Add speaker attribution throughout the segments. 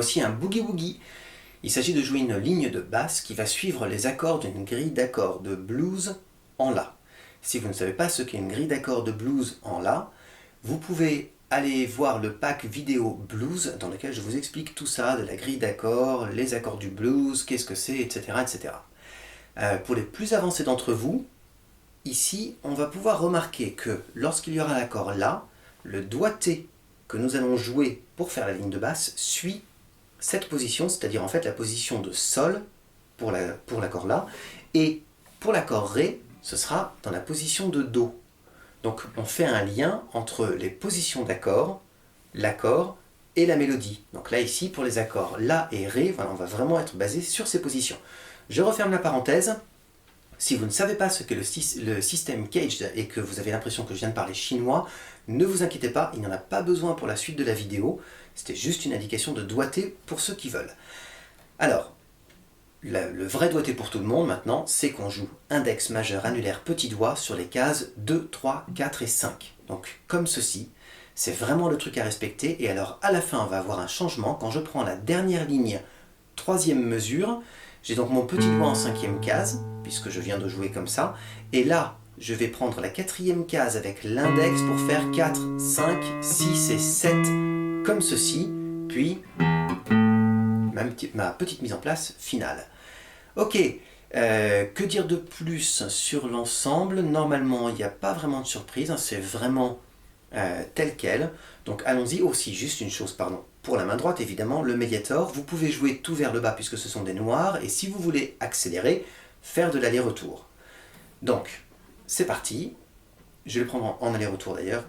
Speaker 1: Voici un boogie-woogie. Il s'agit de jouer une ligne de basse qui va suivre les accords d'une grille d'accords de blues en La. Si vous ne savez pas ce qu'est une grille d'accords de blues en La, vous pouvez aller voir le pack vidéo blues dans lequel je vous explique tout ça, de la grille d'accords, les accords du blues, qu'est-ce que c'est, etc. etc. Pour les plus avancés d'entre vous, ici, on va pouvoir remarquer que lorsqu'il y aura l'accord La, le doigté que nous allons jouer pour faire la ligne de basse suit cette position, c'est-à-dire en fait la position de Sol pour l'accord La, et pour l'accord Ré, ce sera dans la position de Do. Donc on fait un lien entre les positions d'accords, l'accord et la mélodie. Donc là ici, pour les accords La et Ré, voilà, on va vraiment être basé sur ces positions. Je referme la parenthèse. Si vous ne savez pas ce qu'est le système Caged et que vous avez l'impression que je viens de parler chinois, ne vous inquiétez pas, il n'y en a pas besoin pour la suite de la vidéo. C'était juste une indication de doigté pour ceux qui veulent. Alors, le vrai doigté pour tout le monde maintenant, c'est qu'on joue index majeur annulaire petit doigt sur les cases 2, 3, 4 et 5. Donc comme ceci, c'est vraiment le truc à respecter. Et alors à la fin, on va avoir un changement. Quand je prends la dernière ligne, troisième mesure, j'ai donc mon petit doigt en cinquième case, puisque je viens de jouer comme ça. Et là, je vais prendre la quatrième case avec l'index pour faire 4, 5, 6 et 7, comme ceci. Puis, ma petite mise en place finale. Ok, que dire de plus sur l'ensemble? Normalement, il n'y a pas vraiment de surprise, hein, c'est vraiment tel quel. Donc allons-y. Aussi, juste une chose, pardon. Pour la main droite, évidemment, le médiator, vous pouvez jouer tout vers le bas puisque ce sont des noirs, et si vous voulez accélérer, faire de l'aller-retour. Donc, c'est parti. Je vais le prendre en aller-retour d'ailleurs.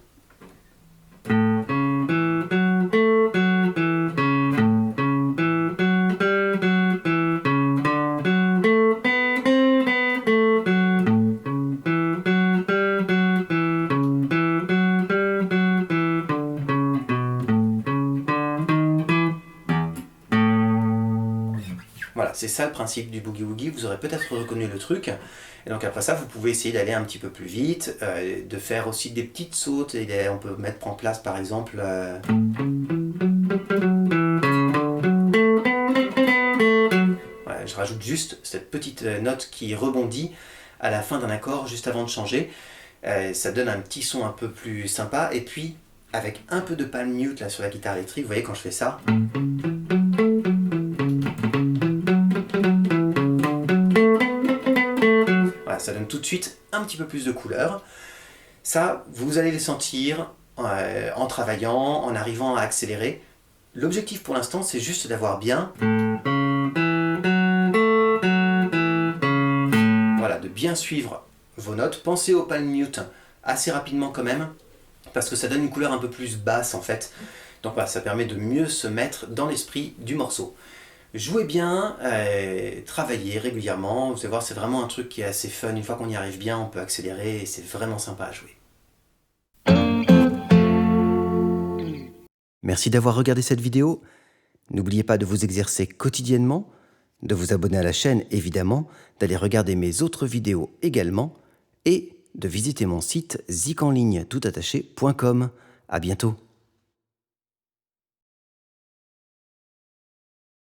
Speaker 1: Voilà, c'est ça le principe du boogie-woogie, vous aurez peut-être reconnu le truc. Et donc après ça, vous pouvez essayer d'aller un petit peu plus vite, de faire aussi des petites sautes, et on peut mettre en place par exemple... Voilà, je rajoute juste cette petite note qui rebondit à la fin d'un accord, juste avant de changer. Ça donne un petit son un peu plus sympa, et puis avec un peu de palm mute là, sur la guitare électrique, vous voyez quand je fais ça... Ça donne tout de suite un petit peu plus de couleur. Ça, vous allez les sentir en travaillant, en arrivant à accélérer. L'objectif pour l'instant, c'est juste d'avoir bien... Voilà, de bien suivre vos notes. Pensez au palm mute assez rapidement quand même, parce que ça donne une couleur un peu plus basse en fait. Donc voilà, ça permet de mieux se mettre dans l'esprit du morceau. Jouez bien, travaillez régulièrement, vous allez voir, c'est vraiment un truc qui est assez fun. Une fois qu'on y arrive bien, on peut accélérer et c'est vraiment sympa à jouer. Merci d'avoir regardé cette vidéo. N'oubliez pas de vous exercer quotidiennement, de vous abonner à la chaîne évidemment, d'aller regarder mes autres vidéos également et de visiter mon site zikenligne toutattaché.com. À bientôt.